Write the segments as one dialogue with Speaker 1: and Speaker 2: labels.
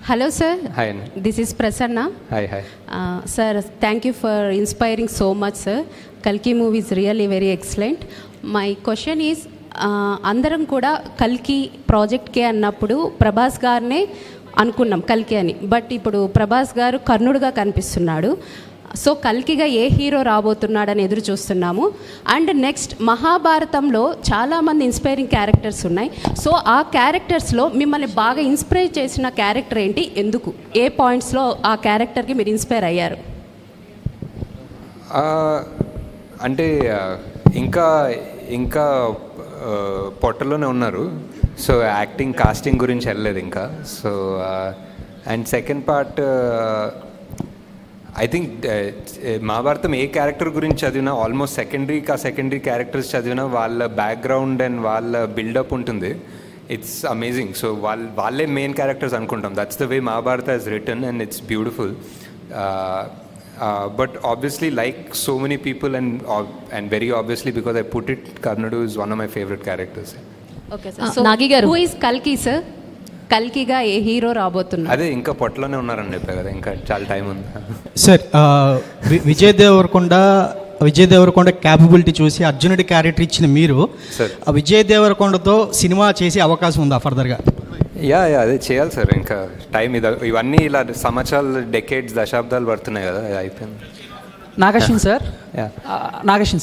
Speaker 1: Hello sir.
Speaker 2: Hi.
Speaker 1: This is Prasanna.
Speaker 2: Hi.
Speaker 1: Sir, thank you for inspiring so much sir. Kalki movie is really very excellent. My question is అందరం కూడా కల్కి ప్రాజెక్ట్కే అన్నప్పుడు ప్రభాస్ గారినే అనుకున్నాం కల్కి అని. బట్ ఇప్పుడు ప్రభాస్ గారు కర్ణుడుగా కనిపిస్తున్నాడు. సో కల్కిగా ఏ హీరో రాబోతున్నాడని ఎదురు చూస్తున్నాము. అండ్ నెక్స్ట్ మహాభారతంలో చాలామంది ఇన్స్పైరింగ్ క్యారెక్టర్స్ ఉన్నాయి. సో ఆ క్యారెక్టర్స్లో మిమ్మల్ని బాగా ఇన్స్పైర్ చేసిన క్యారెక్టర్ ఏంటి, ఎందుకు, ఏ పాయింట్స్లో ఆ క్యారెక్టర్కి మీరు ఇన్స్పైర్ అయ్యారు?
Speaker 2: అంటే ఇంకా పొట్టలోనే ఉన్నారు. సో యాక్టింగ్ కాస్టింగ్ గురించి వెళ్ళలేదు ఇంకా. So and second part I think Mahabharatam A character గురించి చదివినా ఆల్మోస్ట్ సెకండరీ క్యారెక్టర్స్ చదివినా వాళ్ళ బ్యాక్గ్రౌండ్ అండ్ వాళ్ళ బిల్డప్ ఉంటుంది. It's amazing. సో వాళ్ళే మెయిన్ క్యారెక్టర్స్ అనుకుంటాం. That's the way Mahabharata is return and it's beautiful. But obviously, like so many people, and very obviously because I put it, Karnadu is one of my favorite characters.
Speaker 1: Okay sir. So Nagi garu, who is Kalki sir? కల్కిగా ఏ hero రాబోతున్నారు?
Speaker 2: అదే ఇంకా పొట్టలోనే ఉన్నారని చెప్పా కదా, ఇంకా చాలా టైం ఉంది
Speaker 3: సార్. విజయ్ దేవరకొండ క్యాపబిలిటీ చూసి అర్జునుడి క్యారెక్టర్ ఇచ్చిన మీరు విజయ్ దేవరకొండతో సినిమా చేసే అవకాశం ఉందా ఫర్దర్గా?
Speaker 2: యా అదే చేయాలి సార్. ఇంకా టైం ఇవన్నీ ఇలా సంవత్సరాలు, డెకేడ్స్, దశాబ్దాలు పడుతున్నాయి కదా, అయిపోయింది.
Speaker 4: Nageshwan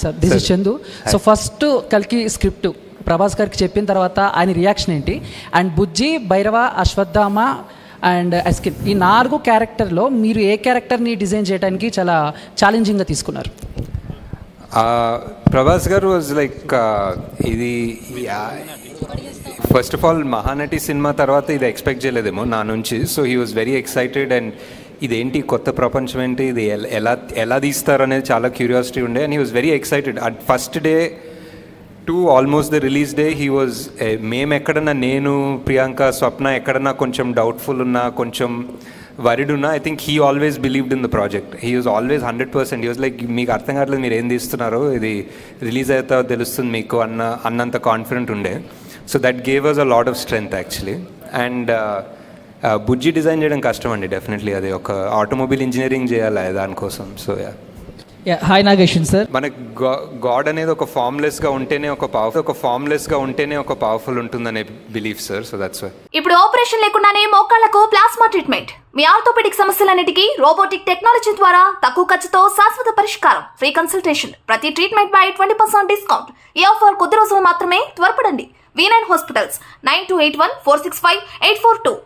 Speaker 4: sir, this is Chandu. So first కల్కి స్క్రిప్ట్ ప్రభాస్ గారికి చెప్పిన తర్వాత ఆయన రియాక్షన్ ఏంటి? అండ్ బుజ్జి, భైరవ, అశ్వత్థామ అండ్ అస్కిన్, ఈ 4 క్యారెక్టర్లో మీరు ఏ క్యారెక్టర్ని డిజైన్ చేయడానికి చాలా ఛాలెంజింగ్గా తీసుకున్నారు?
Speaker 2: ప్రభాస్ గారు వాజ్ లైక్ ఇది first of all Mahanati cinema తర్వాత ఇది ఎక్స్పెక్ట్ చేయలేదేమో నా నుంచి. So he was very excited. And ఇదేంటి కొత్త ప్రపంచం ఏంటి, ఇది ఎలా తీస్తారు అనేది చాలా క్యూరియాసిటీ ఉండే. And he was very excited. At first day to almost the release day he was, మేము ఎక్కడన్నా, నేను, ప్రియాంక, స్వప్న ఎక్కడన్నా కొంచెం డౌట్ఫుల్ ఉన్నా, కొంచెం వరిడ్ ఉన్నా, I think he always believed in the project. He was always 100%. He was like, మీకు అర్థం కావట్లేదు మీరు ఏం తీస్తున్నారో, ఇది రిలీజ్ అవుతా తెలుస్తుంది మీకు అన్నంత కాన్ఫిడెంట్ ఉండే. So that gave us a lot of strength actually. And Bujji design చేయడం కష్టం అండి, డెఫినెట్లీ. అది ఒక ఆటోమొబైల్ ఇంజనీరింగ్ చేయాలి దానికోసం. So
Speaker 4: hi Nageshwan sir.
Speaker 2: మనకు గాడ్ అనేది ఒక ఫార్మ్లెస్గా ఉంటేనే ఒక పవర్ఫుల్ ఉంటుందనే belief sir. So that's why.
Speaker 5: ఇప్పుడు ఆపరేషన్ లేకుండానే మోకాళ్లకు ప్లాస్మా ట్రీట్మెంట్, మీ ఆర్థోపెడిక్ సమస్యలన్నిటికీ రోబోటిక్ టెక్నాలజీ ద్వారా తక్కువ ఖర్చుతో శాశ్వత పరిష్కారం, ఫ్రీ కన్సల్టేషన్, ప్రతి ట్రీట్మెంట్ పై 20% డిస్కౌంట్. ఈ ఆఫర్ కొద్ది రోజులు మాత్రమే, త్వరపడండి. V9 hospitals, 9281465842.